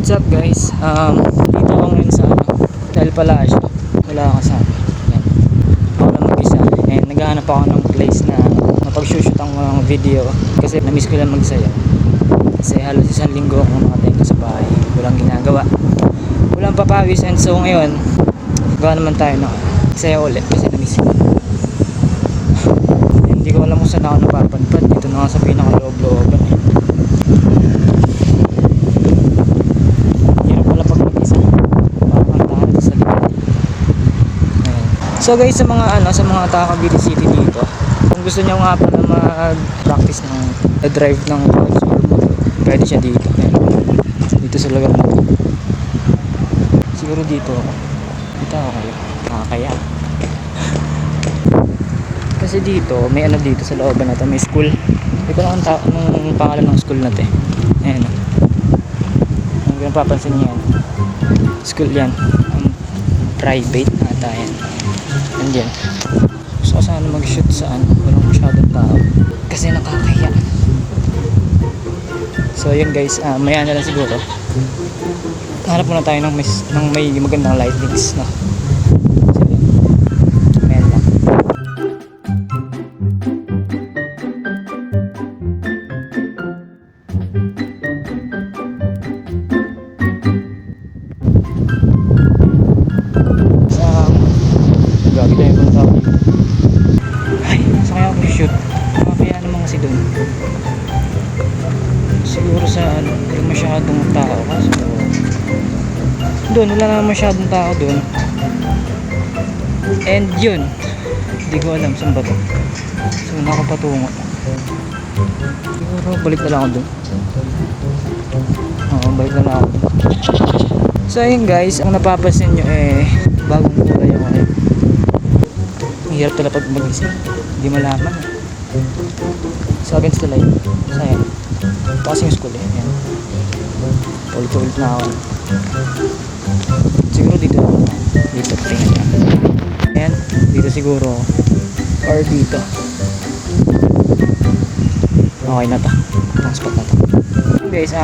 What's up guys? Dito ako ngayon sa Del Palacio. Wala ako kasama. Yan. Ako lang mag-isa. And naghahanap ako ng place na mapag-shoot ang mga video. Kasi na-miss ko lang magsayaw. Kasi halos isang linggo akong nakatengka sa bahay. Walang ginagawa. Walang papawis. And so ngayon, gawa naman tayo na sayaw ulit kasi na-miss ko. And hindi ko alam kung saan ako napapadpad. Dito na ako sa pinakaloob-looban eh. So guys, sa mga taga Cavite City dito, kung gusto niyo nga pala mag-practice ng drive ng bike or motor, pwede siya dito. Dito sa lugar na to. Siguro dito ako. Dito ako kayo. Nakakaya. Kasi dito, may dito sa looban na to, may school. Hindi ko lang ang pangalan ng school na to eh. Ayan. Kung napapansin niyo yan. School yan. Private ata yan. Andiyan. Gusto ko sana mag-shoot saan walang masyadong tao kasi nakakaya. So yun guys, maya na lang siguro. Hanap muna tayo ng may magandang lightings, no? So yun. Maya na lang. Gagi tayo pang tao dito. Ay, saan kaya ako shoot? Makakaya naman kasi dun. Siguro sa walang masyadong tao kasi dun, wala naman masyadong tao dun. And yun, hindi ko alam saan ba to. So nakapatungo. Siguro balik na lang ako dun. Oo, balik na lang ako dun. So yun guys, ang napapansin nyo bagong kulay ako ngayon. Hirap talaga pag mag-isip. Hindi malaman. So against the light. Sayang. Ito kasi yung school eh. Ayan. Ulit-ulit na ako. Siguro dito. Dito tingnan niya. Ayan. Dito siguro. Or dito. Okay na to. Itong spot na to. Guys,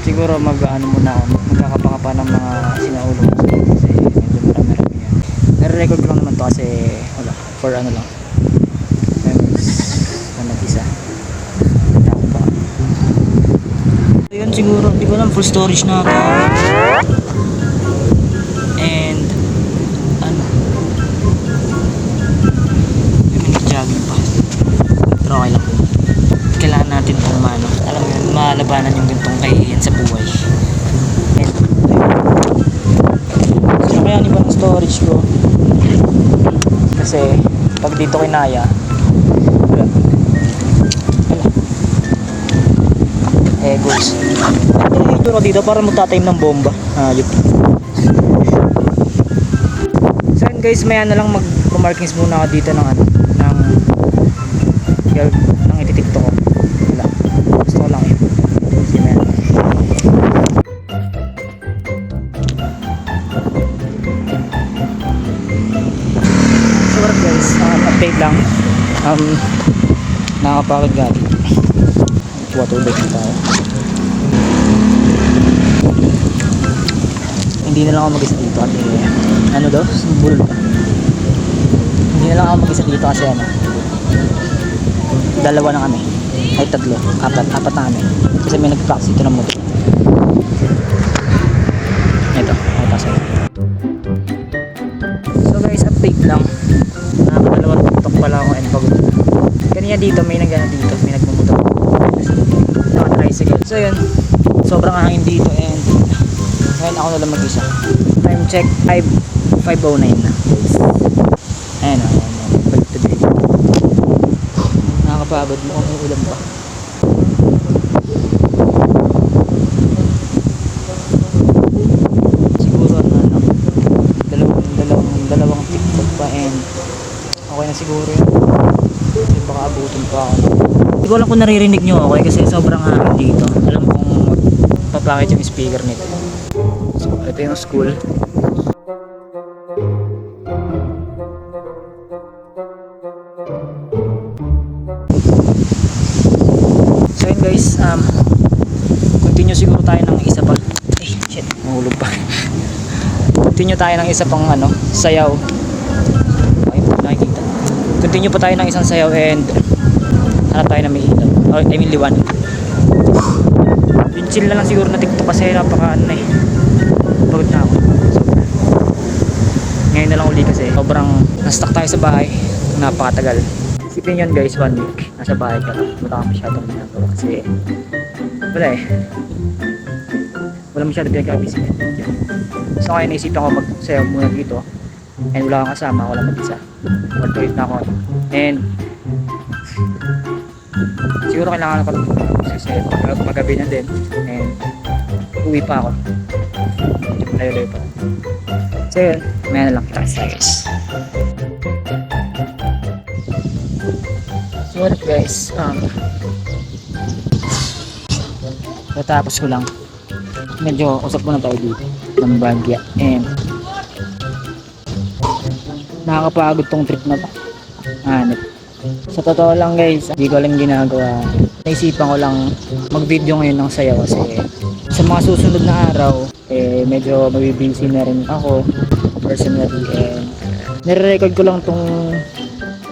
siguro muna ako. Magkakapangapa ng mga sinaulong. Kasi medyo marami-rami yan. Nare-record ko lang naman to kasi wala. For ano lang. Memories. Na mag-isa. Ako pa. So yun siguro. Hindi ko lang full storage na ako. And ano. May jogging pa. Pero okay lang. Kailangan natin kung maano. Alam mo yun, malabanan yung gantong kahihiyan sa buhay. And so kaya iba ng storage ko. Kasi pag dito kinaya wala goals ito ko dito para magtatime ng bomba yun. So yun guys, maya na lang mag-markings muna ako dito ng ititikto ko. Wala, gusto ko lang yun. Sige maya na. Update lang. Nakapagod gali. Tuwa-tubig na tayo. Hindi na lang ako mag-isa dito kasi ano daw? Bulol pa. Hindi na lang ako mag-isa dito kasi dalawa na kami. Ay tatlo. Apat na kami. Kasi may nag-practice dito ng motor. Ito. May pasok. So guys, update lang. Nakakadalawang tutok pala ako and pagod. Kanina dito may nagmumotor. Naka-tricycle. So yun, sobrang hangin dito and ngayon ako na lang mag-isa. Time check 5:09 na. Ayan o, balik to day. Nakakapagod mo kung may ulam pa. Siguro dalawang TikTok pa and okay na siguro yun. Baka abutin pa ako. Hindi ko alam kung naririnig nyo okay kasi sobrang hangin dito. Alam kong papakit yung speaker nito. So ito yung school. So yun guys, continue siguro tayo ng isa pa. continue tayo ng isa pang ano, sayaw. Ay, nakikita. Continue pa tayo ng isang sayaw and hanap tayo na may ilaw. Or, I mean liwanag. Yung chill na lang siguro na TikTok kasi napaka ano eh. Pagod na ako. Sobra. Ngayon na lang uli kasi sobrang na-stuck tayo sa bahay. Napakatagal. Isipin yun guys, 1 week. Nasa bahay ka lang. Wala ka masyadong ginagawa kasi wala eh. Wala masyadong pinag-abisi. So ngayon naisipan ko magsayaw muna dito. And wala kang kasama. Wala mag-isa. Mag-tweet na ako. And siguro kailangan ako kasi magabi na din. And uwi pa ako. Layo-layo pa. So yun, may na lang kita guys. So what up guys, natapos ko lang. Medyo usap muna tayo dito ng Bagya and nakakapagod tong trip na to. Hanip. Sa totoo lang guys, hindi ko lang ginagawa. Naisipan ko lang mag-video ngayon ng sayaw kasi sa mga susunod na araw medyo mabibisi na rin ako personally and nire-record ko lang tong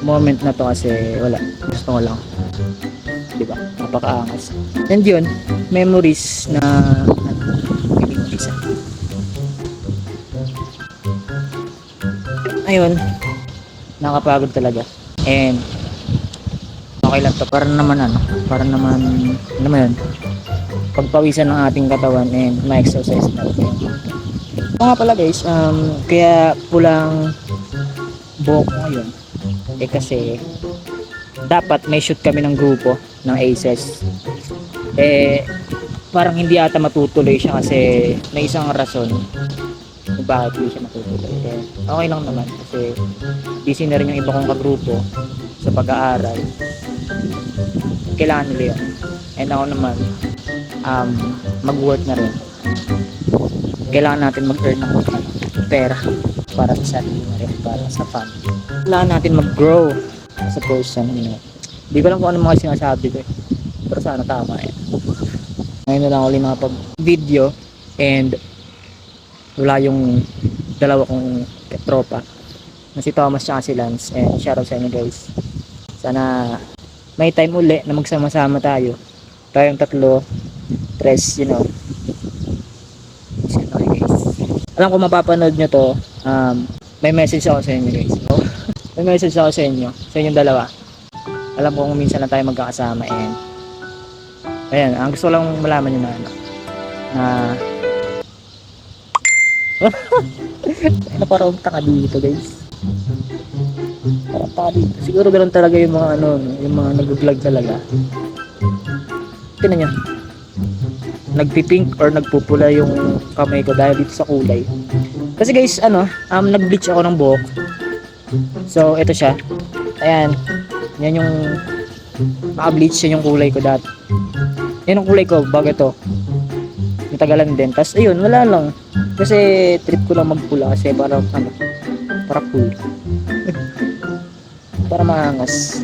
moment na to kasi wala, gusto ko lang, diba, napakaangas and yun, memories na pinag-isa. Ayun, nakapagod talaga and okay lang to, para naman yun, pagpawisan ng ating katawan and ma-exercise natin. O nga pala guys, kaya pulang buhok ko ngayon kasi dapat may shoot kami ng grupo ng ACES. Parang hindi ata matutuloy siya kasi may isang rason kung bakit hindi siya matutuloy. Okay lang naman kasi busy na rin yung iba kong kagrupo sa pag-aaral. Kailangan nila yun. And ako naman mag-work na rin. Kailangan natin mag-earn ng pera para sa sarili na rin, para sa family. Kailangan natin mag-grow as a person, you know. Hindi ko lang kung ano mga sinasabi ko pero sana tama yan. Ngayon na lang ulit nakapag-video and wala yung dalawa kong tropa na si Thomas at si Lance and shoutout sa inyo guys. Sana may time uli na magsama-sama tayo. Tayong tatlo, tres, you know. Okay guys. Alam ko mapapanood nyo to, may message ako sa inyo guys. May message ako sa inyo, sa inyong dalawa. Alam ko kung minsan lang tayo magkakasama and ayan, ang gusto lang malaman nyo na parang taka dito guys. Parang taka dito. Siguro ganoon talaga yung mga yung mga nag-vlog talaga. Tingnan nyo. Nagpipink or nagpupula yung kamay ko dahil dito sa kulay. Kasi guys, nag-bleach ako ng buhok. So, ito siya. Ayan. Yan yung naka-bleach yan yung kulay ko dati. Yan yung kulay ko bago ito. Matagalan din. Tapos, ayun, wala lang. Kasi trip ko lang magpula kasi para para cool. Para maangas.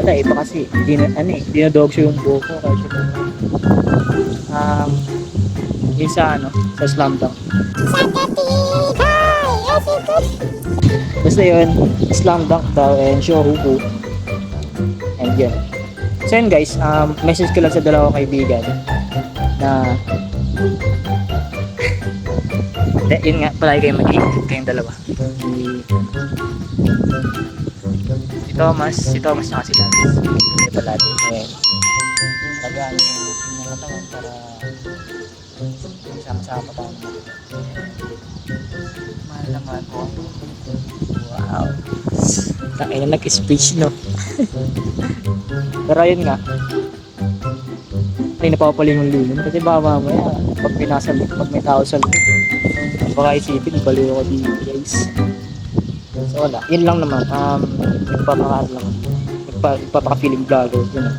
Wala, iba kasi. Dinadog siya yung buhok ko. Kasi, yung sa Slam Dunk. Basta yun, Slam Dunk daw and Shohoku. And yun. So yun guys, message ko lang sa dalawang kaibigan na yun nga, palagi kayo mag-iingat kayong dalawa. Si Thomas na kasi Lance. Ito palagi. Talagaan yung katawan para sama-sama tayo. Mahal naman po. Wow. Takay na nag-speech, no? Pero ayun nga. Ay, napapalingon-lingon. Kasi baka mamaya, pag may tao sa loob, baka isipin, baliw ako dito, guys. So wala. Yun lang naman. Nagpapaka-feeling vlogger. Yun know?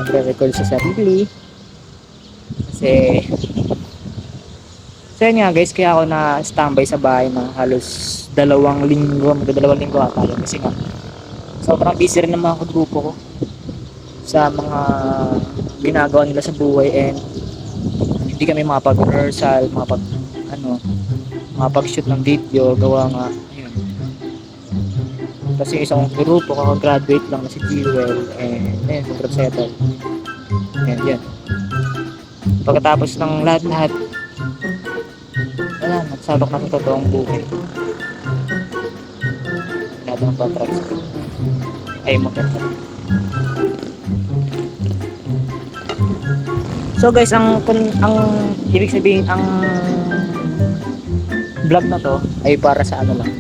Nagre-record sa sarili. Kasi so yun nga guys, kaya ako na standby sa bahay na halos 2 linggo, magdadalawang linggo ata yun. Kasi nga sobrang busy rin ng mga grupo ko sa mga ginagawa nila sa buhay and hindi kami makapag-rehearsal, makapag-shoot ng video, gawa nga, ayun. Kasi isang grupo, kakagraduate lang na si Jewel, and ayun, sobrang settle. And yan. Pagkatapos ng lahat-lahat, wala, nagsabak na sa totoong buhay. Nadang pa-tricycle. Ay, motor. So guys, ang ibig sabihin, ang vlog na to ay para sa ano lang,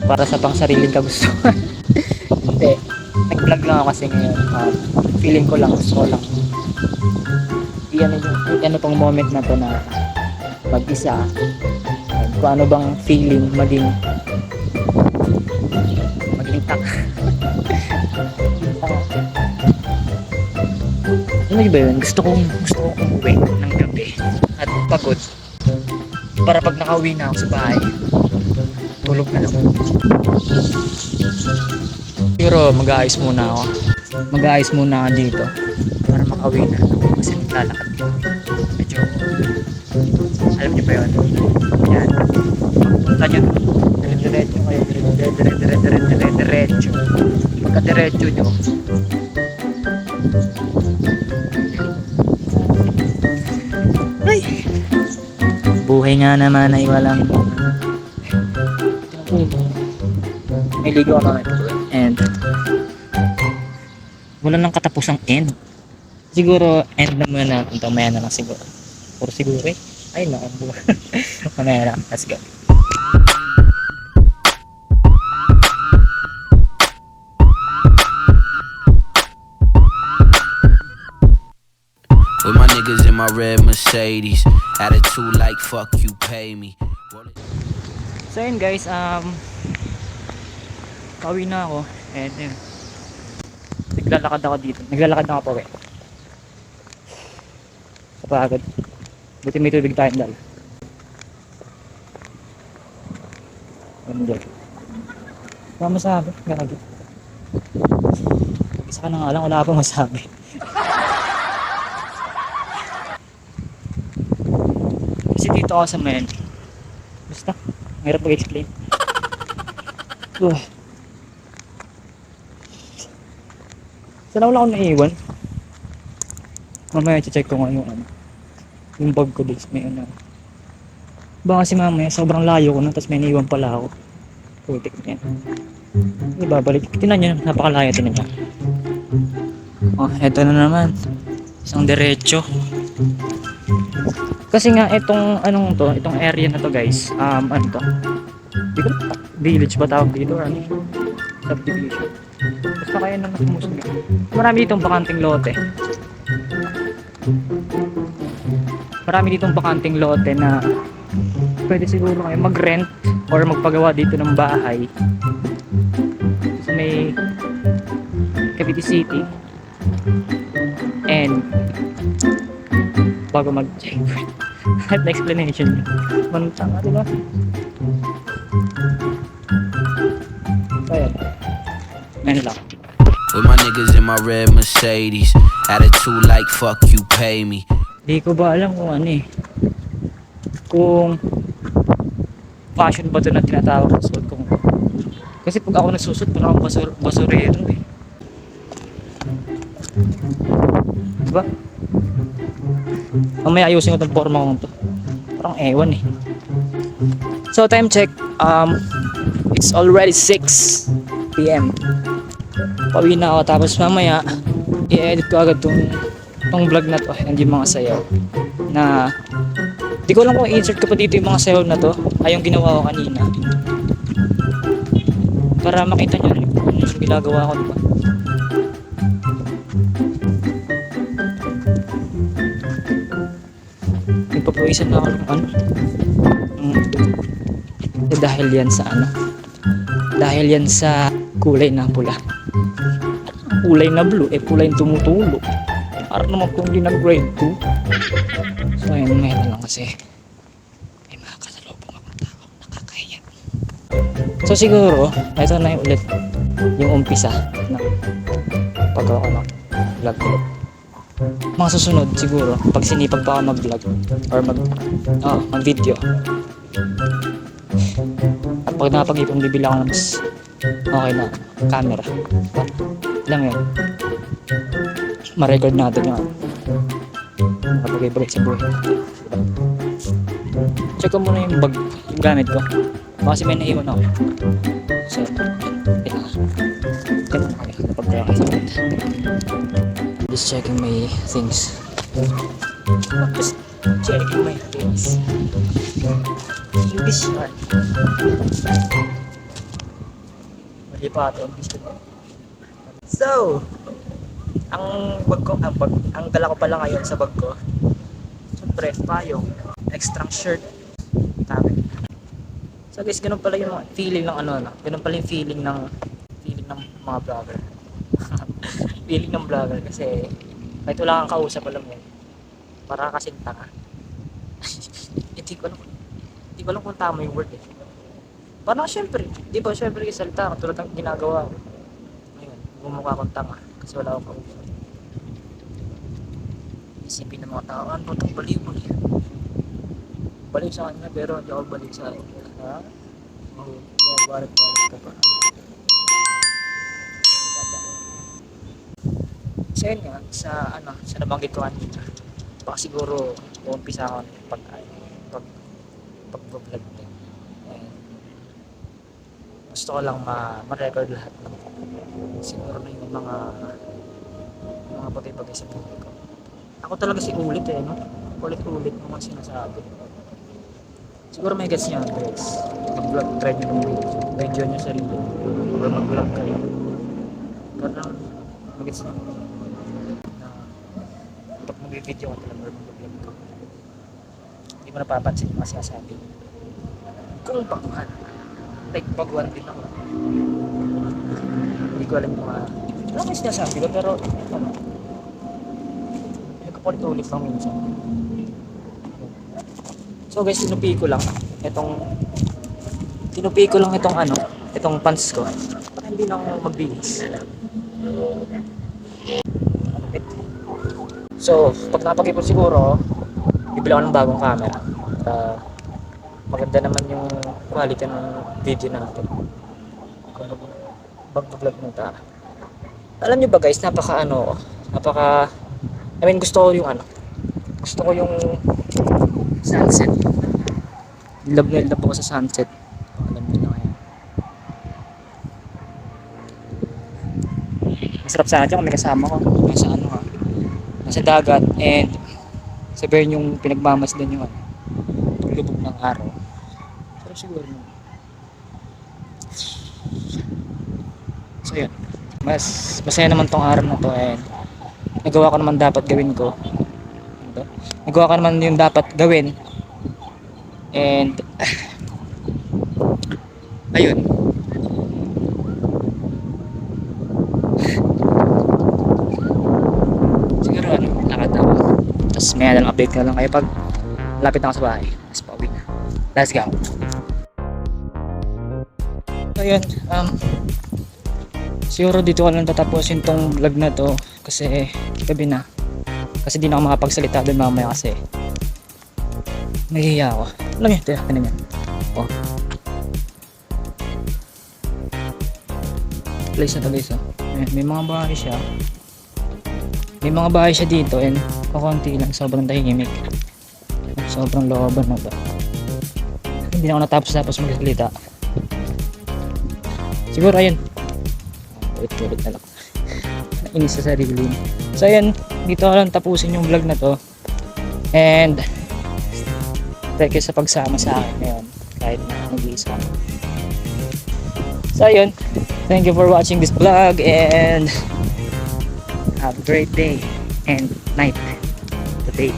para sa pang sariling kagustuhan. Hindi, nag-vlog lang ako kasi ngayon, feeling ko lang, gusto ko lang ano pang moment na to na mag-isa, kung ano bang feeling maging tak. Ano ba yun? Gusto kong umuwi ng gabi at pagod para pag nakauwi na ako sa bahay, tulog na lang. Pero mag-aayos muna ako dito para makauwi na kasi naglalakad dito. Medyo, alam niyo ba yun? Yan, punta nyo diretso kayo, diretso pagka-diretso nyo, ay, buhay nga naman ay walang may ligaw naman and wala nang katapusang end. Siguro end na muna natin ito, maya na lang siguro, or siguro ay naku, mamaya lang, let's go. With my niggas in my red Mercedes, attitude like fuck you pay me. So yun guys, pauwi na ako and yun, naglalakad ako pa uwi. Kapagod, buti may tubig tayong dala. Wala masabi, gagawin. Isa ka na nga lang, wala pa masabi. Kasi dito ako sa men, basta, mahirap mag-explain. Saan wala akong naiiwan? Mamaya check ko nga yung bag ko dito, may ano. Baka kasi mamaya sobrang layo ko na, tapos may naiiwan pala ako. Putik na yan. Hindi babalik. Tinan nyo, napakalayo, tinan nyo. Oh, eto na naman. Isang diretso. Kasi nga itong itong area na to guys, ano to? Village ba tawag dito or ano? Subdivision. Basta kaya naman sumusog. Marami ditong bakanting lote na pwede siguro kayo mag-rent or magpagawa dito ng bahay sa may Cavite City. And bago mag-check at na explanation manong tanga, diba? Kaya ano lang, With my niggas in my red Mercedes, attitude like fuck you pay me. di ko ba alam kung ano kung fashion ba ito na tinatawag sa suot ko. Kasi pag ako nagsusot parang akong basurero diba? Mamaya ayusin ko itong forma ko to, parang ewan So time check, it's already 6 PM. Pauwi na ako, tapos mamaya i-edit ko agad tong vlog na to and yung mga sayaw na di ko alam kung i-insert ko pa dito yung mga sayaw na to ay yung ginawa ko kanina para makita nyo rin kung yung ginagawa ko, diba? Nagpapawisan na ako ng dahil yan sa kulay na pula, kulay na blue, kulay na tumutulo. Para naman kung hindi nag-grade 2. So ayun, mayroon lang kasi may mga kasalubong akong tao, nakakahiya. So siguro, ito na yung ulit yung umpisa ng paggawa ko ng vlog ulit. Mga susunod siguro, pag sinipag pa ako mag-vlog or mag-video, pag nakapag-ipon, bibili ako ng mas okay na camera. Alam mo yun, ma-record natin yung nakapag-ibalik sa buhay. Check ko muna yung bag, yung gamit ko. Baka kasi may naiwan ako. So, just checking my things. Just checking my things. English yan. Mali pa ito. So, ang bag ko, ang dala ko pala ngayon sa bag ko, siyempre, payong, extra shirt, tama. So guys, ganun pala yung feeling ng ganun pala yung feeling ng mga vlogger. Feeling ng vlogger kasi kahit wala kang kausap, alam mo, para kasing tanga. Hindi ko alam kung tama yung word eh. Parang syempre, di ba syempre salita ka tulad ng ginagawa ko. Ngayon, bumukha akong tanga kasi wala akong kausap. Isipin ng mga tao, ano itong baliw. Baliw sa kanya pero hindi ako baliw sa akin. Ha? Oo, balit ka pa. So yun nga, sa nabanggit ko kanina, baka siguro uumpisa ako pag-vlog din. And gusto ko lang ma-record lahat ng siguro na yung mga bagay-bagay sa buhay ko. Ako talaga si ulit no? Ulit-ulit mo mga sinasabi. Siguro may gets niya guys. Mag-vlog, try nyo ng video nyo sarili. Or mag-vlog kayo. Parang mag-gets niya. Pag mag-video ka talaga or mag-vlog ka, hindi mo napapansin yung mga sinasabi. Kung baguhan, like baguhan din ako. Hindi ko alam yung mga may sinasabi ko pero nagkakulit-ulit lang minsan. So guys, tinupi ko lang itong pants ko para hindi na ako magbihis. So, pag napag-ipon siguro, bibili ako ng bagong camera. Maganda naman yung quality ng video natin. Kung mag-vlog ng ta. Alam nyo ba guys, gusto ko yung sunset. Love ako sa sunset. Alam nyo na kaya. Masarap sana dyan kung may kasama ko. Nasa dagat and sabihin yung pinagmamasdan yung lubog ng araw. Pero siguro so yun, masaya naman tong araw na to and nagawa ko naman yung dapat gawin and ayun. Siguro lakad ako. Tapos may update ka lang kayo pag lapit na ako sa bahay. Tapos pauwi na. Let's go. So yun, siguro dito ko lang tatapusin tong vlog na to kasi gabi na. Kasi di na ako makapagsalita doon mamaya kasi nahihiya ako. Alam niyo, tinan yan. Oh. Place na to guys. May mga bahay siya. May mga bahay siya dito and kakunti lang, sobrang tahimik. Sobrang looban na ba. Hindi na ako natapos magsalita. Siguro ayun. Ulit na lang. Nainis sa sarili. So ayun, dito ko lang tapusin yung vlog na to. And thank you sa pagsama sa akin ngayon kahit na nag-iisa. So ayun, thank you for watching this vlog and have a great day and night, today,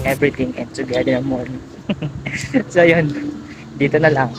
everything and together morning. So ayun, dito na lang.